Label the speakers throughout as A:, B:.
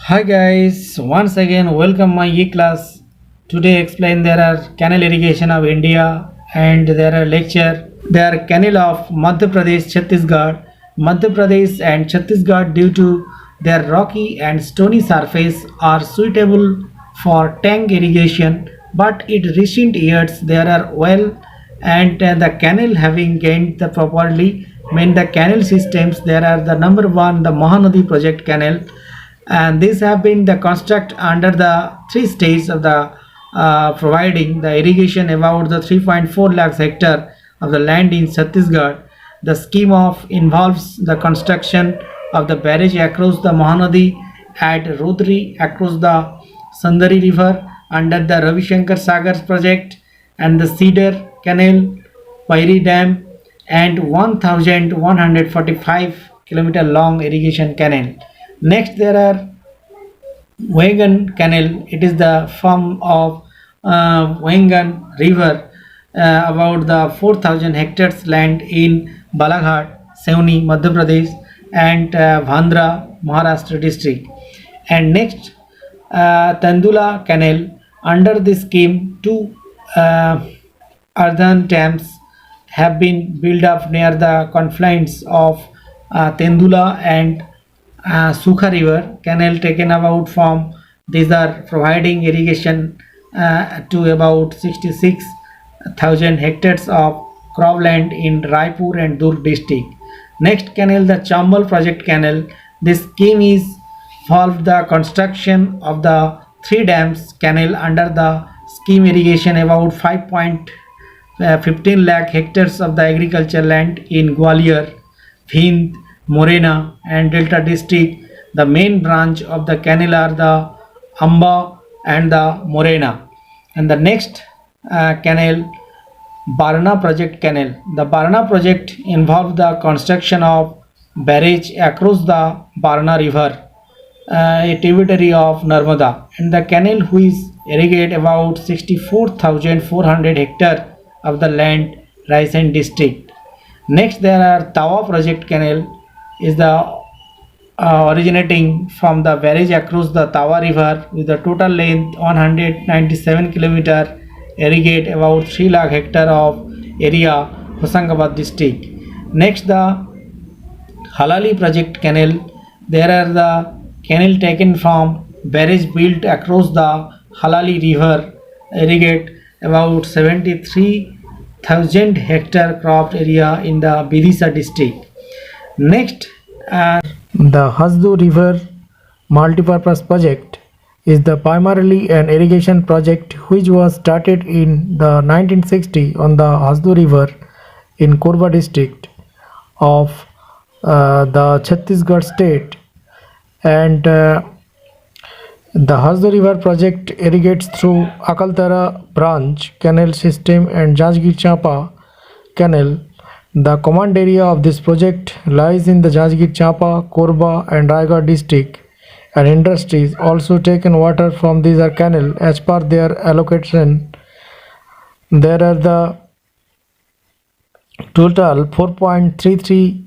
A: Hi guys, once again welcome my e-class. Today explain there are canal irrigation of India and there are lecture. There are canal of Madhya Pradesh, Chhattisgarh. Madhya Pradesh and Chhattisgarh due to their rocky and stony surface are suitable for tank irrigation, but in recent years there are well and the canal having gained the properly mean the canal systems there are the number one the Mahanadi project canal, and these have been the construct under the three stages of the providing the irrigation about the 3.4 lakhs hectare of the land in Chhattisgarh. The scheme of involves the construction of the barrage across the Mahanadi at Rudri across the Sandari River under the Ravi Shankar Sagar project and the Cedar Canal, Pairi Dam and 1145-kilometer long irrigation canal. Next, there are Waingan Canal. It is the form of Waingan River, about the 4,000 hectares land in Balaghat, Seoni, Madhya Pradesh, and Bhandra, Maharashtra district. And next, Tandula Canal. Under this scheme, two uh, earthen dams have been built up near the confluence of Tendula and Sukha River canal taken about from these are providing irrigation to about 66,000 hectares of cropland in Raipur and Durg district. Next canal, the Chambal project canal. This scheme is involved the construction of the three dams canal under the scheme irrigation about 5.15 lakh hectares of the agriculture land in Gwalior, Bhind, Morena and Delta district. The main branch of the canal are the Amba and the Morena. And the next canal, Barna project canal. The Barna project involved the construction of barrage across the Barna river, a tributary of Narmada, and the canal which irrigate about 64,400 hectare of the land, Raisen district. Next, there are Tawa project canal is the originating from the barrage across the Tawa river with a total length 197 kilometer, irrigate about 3 lakh hectare of area, Hosangabad district. Next, the Halali project canal. There are the canal taken from barrage built across the Halali river, irrigate about 73,000 hectare crop area in the Bidisa district. Next, the Hasdu River Multipurpose Project is the primarily an irrigation project which was started in the 1960 on the Hasdu River in Korba district of the Chhattisgarh state, and the Hasdu River project irrigates through Akaltara branch canal system and Jajgir Champa canal. The command area of this project lies in the Jajgir Champa, Korba and Raigad district, and industries also taken water from these are canal as per their allocation. There are the total 4.33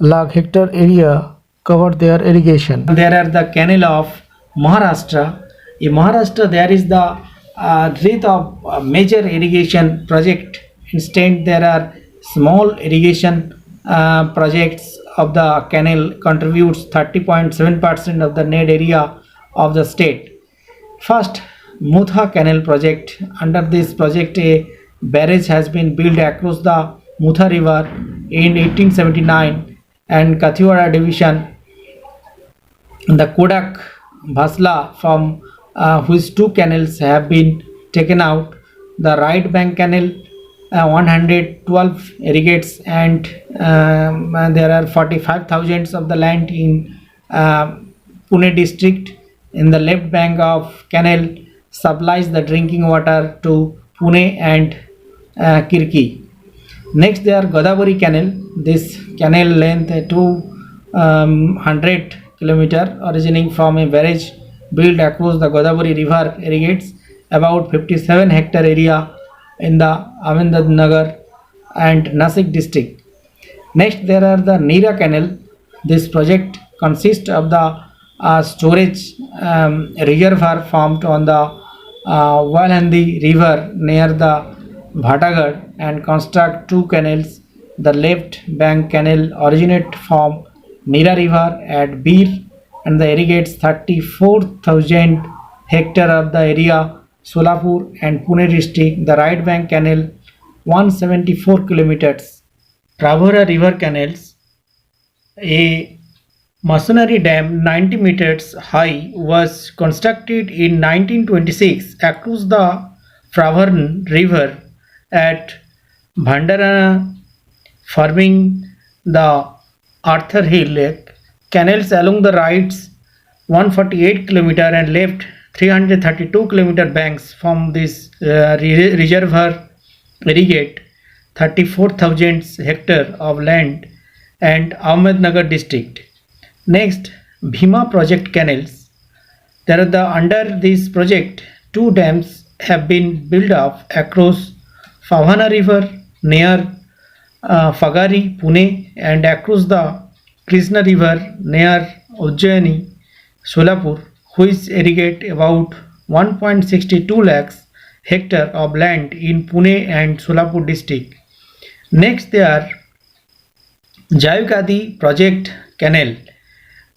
A: lakh hectare area covered their irrigation. There are the canal of Maharashtra. In Maharashtra, there is the wreath of major irrigation project. Instead, there are small irrigation projects of the canal contributes 30.7% of the net area of the state. First, Mutha Canal project. Under this project, a barrage has been built across the Mutha River in 1879 and Kathiawar division. The Kodak Bhasla from which two canals have been taken out. The right bank canal 112 irrigates and there are 45,000 of the land in Pune district. In the left bank of canal supplies the drinking water to Pune and Kirki. Next, there are Godavari canal. This canal length 200 kilometer originating from a barrage built across the Godavari river irrigates about 57 hectare area in the Ahmednagar and Nasik district. Next, there are the Neera Canal. This project consists of the a storage reservoir formed on the Walhandi river near the Bhatagad and construct two canals. The left bank canal originates from Nira river at Bir and the irrigates 34,000 hectare of the area Solapur and Pune district. The right bank canal 174 kilometers. Pravara river canals, a masonry dam 90 meters high was constructed in 1926 across the Pravara river at Bhandarana, forming the Arthur Hill Lake. Canals along the rights 148 km and left 332 km banks from this reservoir irrigate 34,000 hectare of land and Ahmednagar district. Next, Bhima project canals. There are under this project, two dams have been built up across Favana river near Fagari, Pune, and across the Krishna river near Ujjaini, Solapur, which irrigate about 1.62 lakhs hectare of land in Pune and Solapur district. Next, there are Jaivkadi project canal.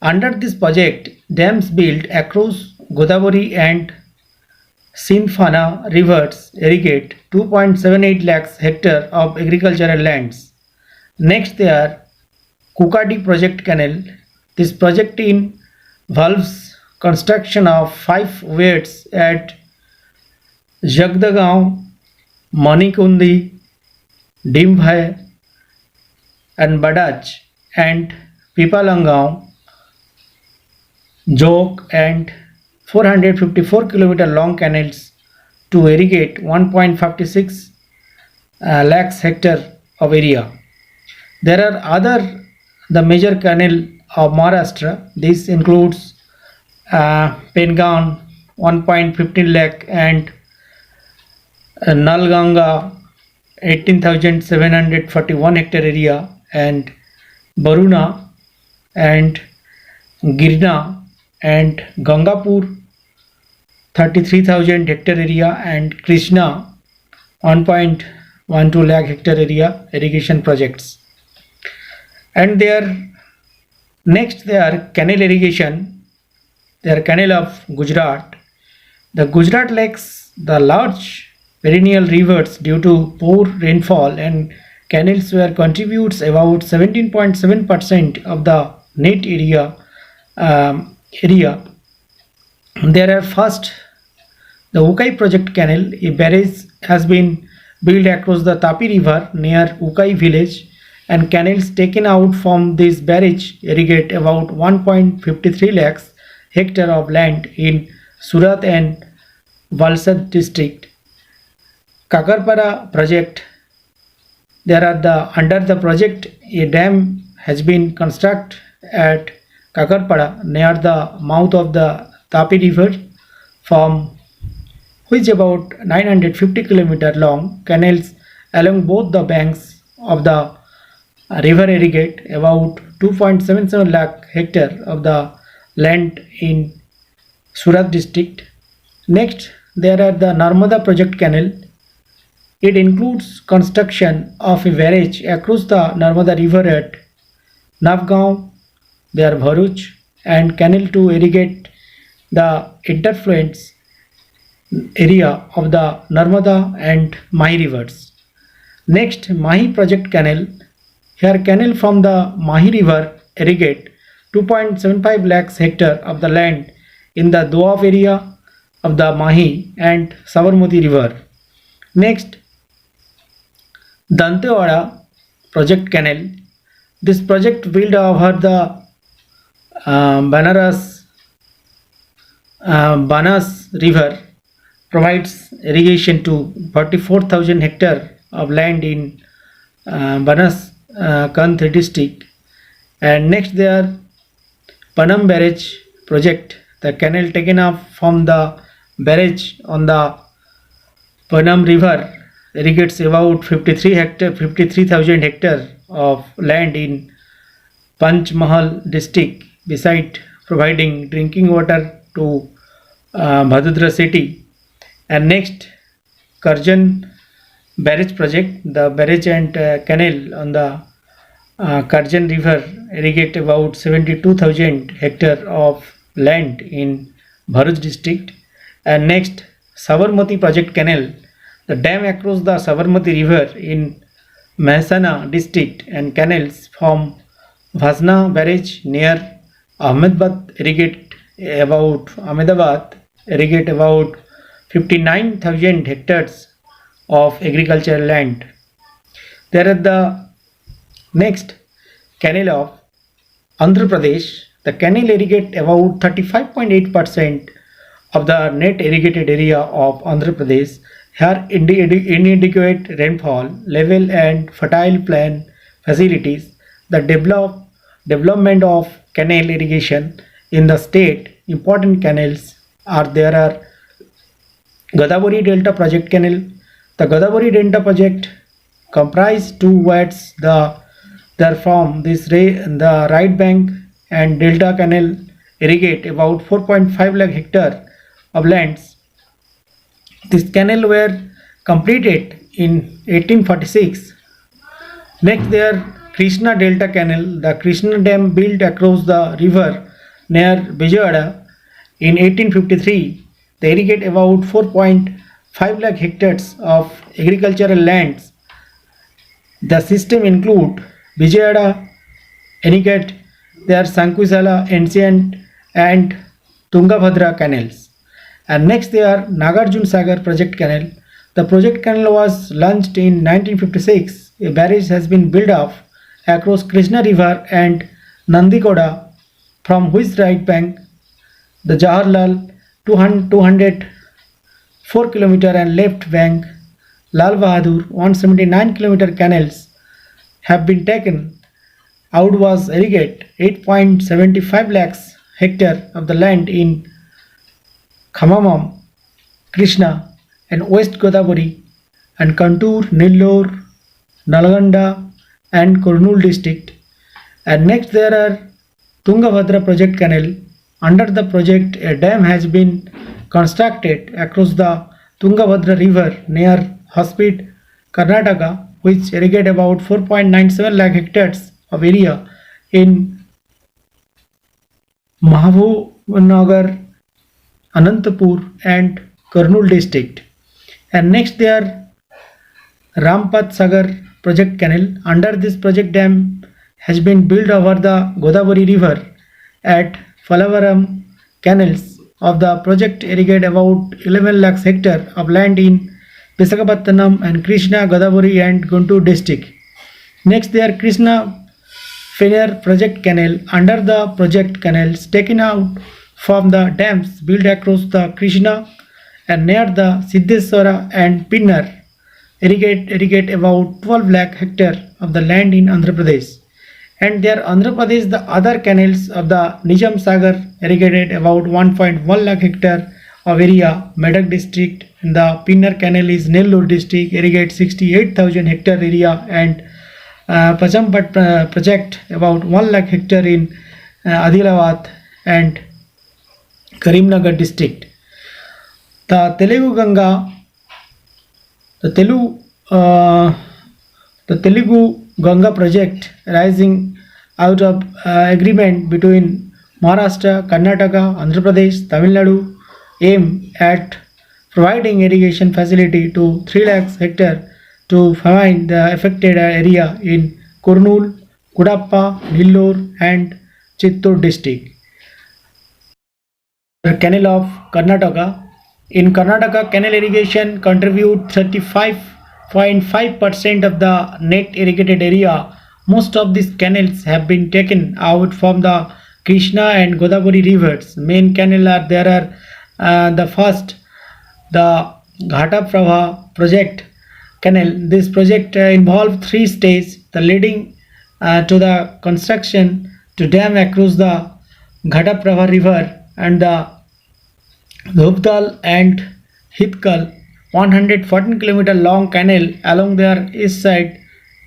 A: Under this project, dams built across Godavari and Sindhfana rivers irrigate 2.78 lakhs hectare of agricultural lands. Next, there are Kukadi project canal. This project involves construction of 5 weirs at Jagdagaon, Manikundi, Dimbhai and Badaj and Pipalanggaon, Jok and 454 km long canals to irrigate 1.56 lakhs hectare of area. There are the major canal of Maharashtra. This includes Pengan 1.15 lakh and Nalganga 18,741 hectare area and Baruna and Girna and Gangapur 33,000 hectare area and Krishna 1.12 lakh hectare area irrigation projects. And next there canal irrigation. There canal of Gujarat. The Gujarat lacks the large perennial rivers due to poor rainfall and canals where contributes about 17.7% of the net area. There are first the Ukai project canal. A barrage has been built across the Tapi river near Ukai village and canals taken out from this barrage irrigate about 1.53 lakhs hectare of land in Surat and Valsad district. Kakarpara project. There are under the project a dam has been constructed at Kakarpara near the mouth of the Tapi river, from which about 950 km long canals along both the banks of the river irrigate about 2.77 lakh hectare of the land in Surat district. Next, there are the Narmada project canal. It includes construction of a barrage across the Narmada river at Navgaon, there Bharuch, and canal to irrigate the interfluence area of the Narmada and Mahi rivers. Next, Mahi project canal. Here canal from the Mahi river irrigate 2.75 lakhs hectare of the land in the Doab area of the Mahi and Sabarmati river. Next, Dantewada project canal. This project built over the Banas river provides irrigation to 44,000 hectare of land in Banas Kanth district. And next there Panam barrage project. The canal taken up from the barrage on the Panam river irrigates about 53,000 hectare of land in Panchmahal district beside providing drinking water to Bhadodara city. And next, Karjan barrage project, the barrage and canal on the Karjan river irrigate about 72,000 hectare of land in Bharuch district. And next, Sabarmati project canal, the dam across the Sabarmati river in Mehsana district and canals from Vasna barrage near Ahmedabad irrigate about 59,000 hectares of agricultural land. There are the next canal of Andhra Pradesh. The canal irrigate about 35.8% of the net irrigated area of Andhra Pradesh. Here inadequate rainfall level and fertile plain facilities. The development of canal irrigation in the state. Important canals are there are Godavari Delta Project Canal. The Godavari Delta project comprise two words. Therefrom, the right bank and delta canal irrigate about 4.5 lakh hectare of lands. This canal were completed in 1846. Next, there Krishna Delta Canal. The Krishna Dam built across the river near Vijayawada in 1853. They irrigate about 4.5 lakh hectares of agricultural lands. The system include Vijayawada, Eniket, there Sankusala, Ancient and Tungabhadra canals. And next they are Nagarjun Sagar Project Canal. The project canal was launched in 1956. A barrage has been built up across Krishna River and Nandikoda, from which right bank the Jawaharlal 204 km and left bank Lal Bahadur 179 km canals have been taken. Out was irrigate 8.75 lakhs hectare of the land in Khamamam, Krishna and West Godavari and Kantur, Nellore, Nalgonda and Kurnool district. And next there are Tungabhadra project canal. Under the project, a dam has been constructed across the Tungabhadra river near Hospet, Karnataka, which irrigate about 4.97 lakh hectares of area in Mahabubnagar, Anantapur and Kurnool district. And next they are Rampath Sagar project canal. Under this project, dam has been built over the Godavari river at Falavaram. Canals of the project irrigate about 11 lakhs hectare of land in Visakhapatnam and Krishna, Godavari and Guntur district. Next they are Krishna Fenner project canal. Under the project, canals taken out from the dams built across the Krishna and near the Siddheswara and Pinnar irrigate about 12 lakh hectare of the land in Andhra Pradesh. And there Andhra Pradesh, the other canals of the Nizam Sagar irrigated about 1.1 lakh hectare of area, Medak district, and the Pinnar canal is Nellore district, irrigate 68,000 hectare area, and Pachampat project about 1 lakh hectare in Adilabad and Karimnagar district. The Telugu Ganga, the Telugu Ganga project rising out of agreement between Maharashtra, Karnataka, Andhra Pradesh, Tamil Nadu aim at providing irrigation facility to 3 lakhs hectare to find the affected area in Kurnool, Kudappa, Nellore and Chittor district. The canal of Karnataka. In Karnataka, canal irrigation contribute 35.5% of the net irrigated area. Most of these canals have been taken out from the Krishna and Godavari rivers. Main canal are there are the first, the Ghataprabha project canal. This project involved 3 stages. The leading to the construction to dam across the Ghataprabha river and the Dhupdal and Hitkal 114 km long canal along their east side,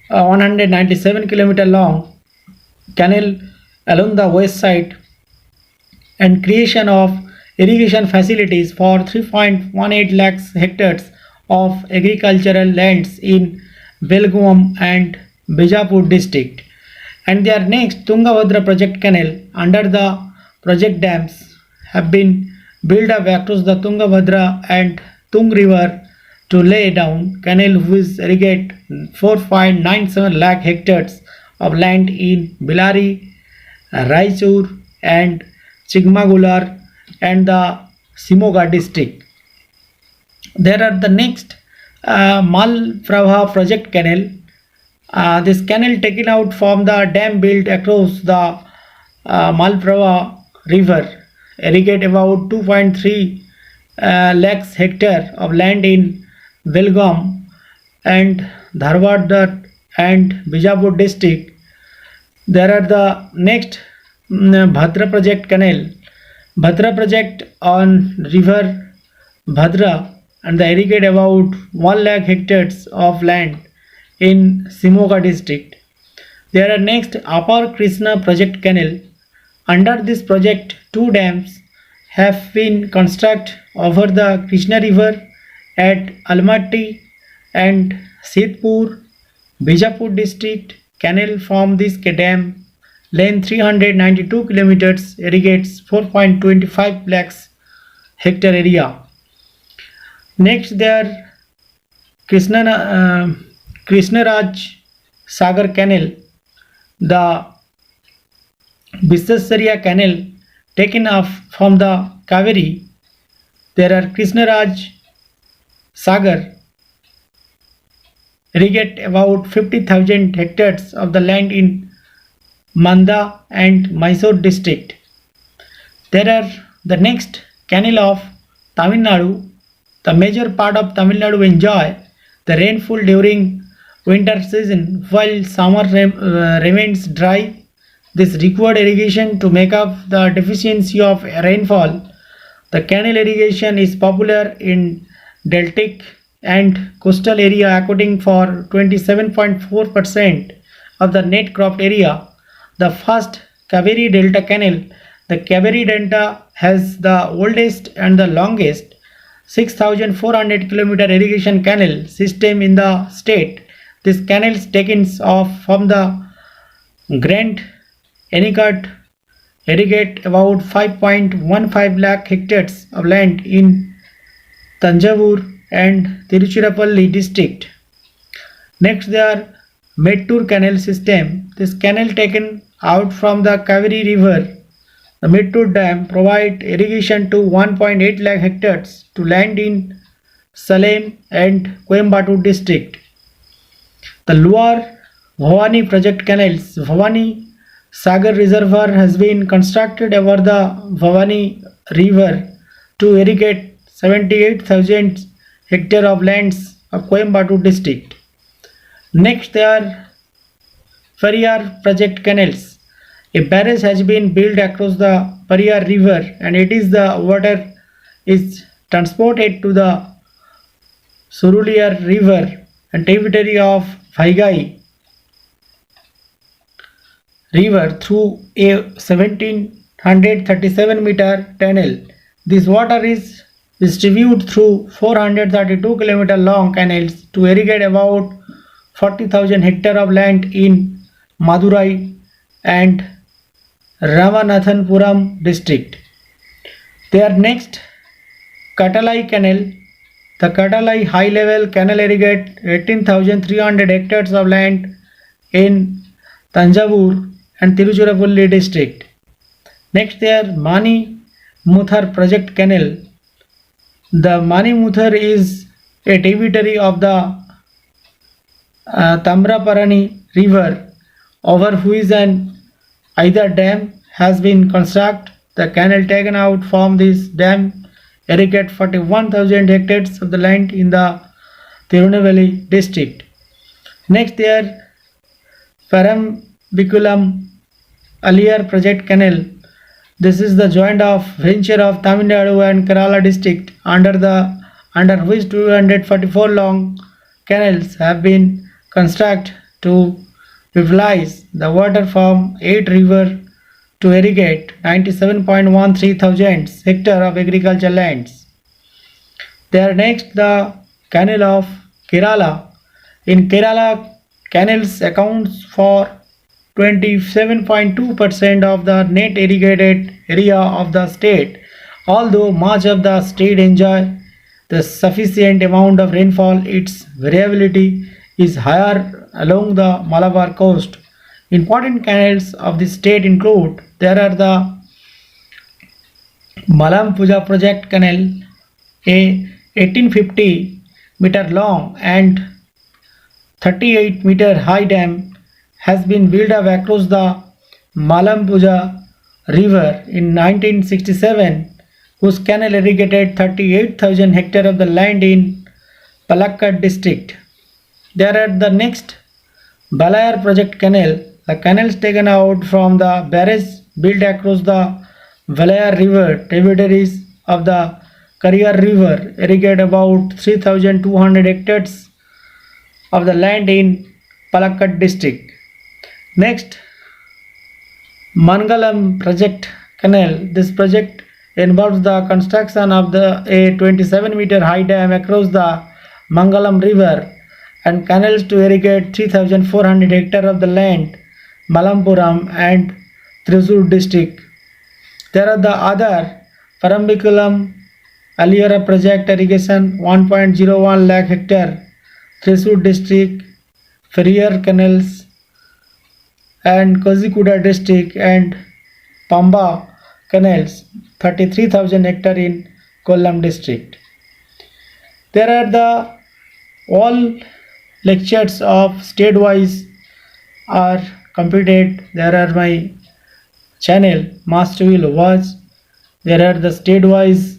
A: 197 km long canal along the west side, and creation of irrigation facilities for 3.18 lakhs hectares of agricultural lands in Belgaum and Bijapur district. And their next Tungabhadra project canal under the project dams have been built up across the Tungabhadra and Tung river to lay down canal which irrigate 4.97 lakh hectares of land in Billari, Raichur and Chikmagalur and the Simoga district. There are the next Malprabha project canal. This canal taken out from the dam built across the Malprabha river irrigate about 2.3 lakhs hectare of land in Belgaum and Dharwad and Bijapur district. There are the next Bhadra project canal. Bhadra project on river Bhadra and the irrigate about 1 lakh hectares of land in Simoga district. There are next Upper Krishna project canal. Under this project, two dams have been constructed over the Krishna river at Almaty and Sidpur, Bijapur district. Canal from this dam length 392 kilometers irrigates 4.25 lakhs hectare area. Next, there Krishnaraj Sagar Canal, the Visvesvaraya Canal taken off from the Kaveri. There are Krishnaraj Sagar irrigate about 50,000 hectares of the land in Manda and Mysore district. There are the next canal of Tamil Nadu. The major part of Tamil Nadu enjoy the rainfall during winter season while summer remains dry. This required irrigation to make up the deficiency of rainfall. The canal irrigation is popular in deltic and coastal area accounting for 27.4% of the net cropped area. The first Kaveri Delta Canal. The Kaveri Delta has the oldest and the longest 6,400 km irrigation canal system in the state. This canal is taken off from the Grand Enicut irrigate about 5.15 lakh hectares of land in Tanjavur and Tiruchirappalli district. Next, there are Mettur canal system. This canal taken out from the Kaveri river. The Mettur dam provide irrigation to 1.8 lakh hectares to land in Salem and Coimbatore district. The Lower Bhavani project canals. Bhavani Sagar reservoir has been constructed over the Bhavani river to irrigate 78,000 hectare of lands of Coimbatore district. Next, there are Periyar project canals. A barrage has been built across the Periyar river and it is the water is transported to the Suruliyar river and tributary of Vaigai river through a 1737 meter tunnel. This water is distributed through 432 km long canals to irrigate about 40,000 hectare of land in Madurai and Ramanathanpuram district. There next Katalai canal. The Katalai high level canal irrigate 18,300 hectares of land in Tanjavur and Tiruchirappalli district. Next, there Mani Muthar project canal. The Mani Muthar is a tributary of the Tamraparani river over which an either dam has been constructed. The canal taken out from this dam irrigate 41,000 hectares of the land in the Tirunelveli district. Next, there Parambiculam Aliyar project canal. This is the joint of venture of Tamil Nadu and Kerala district under which 244 long canals have been constructed to utilize the water from 8 river to irrigate 97.13 thousand hectare of agricultural lands. There next the canal of Kerala. In Kerala, canals accounts for 27.2% of the net irrigated area of the state. Although much of the state enjoy the sufficient amount of rainfall, its variability is higher along the Malabar coast. Important canals of the state include there are the Malampuja Project Canal, a 1850-meter long and 38-meter high dam has been built up across the Malampuja River in 1967, whose canal irrigated 38,000 hectares of the land in Palakkad district. There are the next Balayar Project Canal. The canals taken out from the barrage built across the Valayar River tributaries of the Kariyar River irrigate about 3,200 hectares of the land in Palakkad district. Next, Mangalam Project Canal. This project involves the construction of a 27-meter high dam across the Mangalam River and canals to irrigate 3,400 hectares of the land, Malampuram and Thrissur district. There are the other Parambikulam Aliyara project irrigation 1.01 lakh hectare, Thrissur district, Ferrier canals and Kozhikoda district and Pamba canals 33,000 hectare in Kollam district. There are the all lectures of state-wise are completed. There are my channel Master Will Watch. There are the state-wise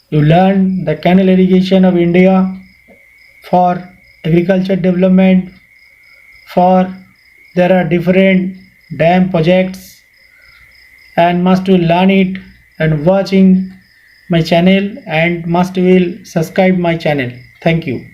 A: you learn the canal irrigation of India for agriculture development, for there are different dam projects and must will learn it and watching my channel and must will subscribe my channel. Thank you.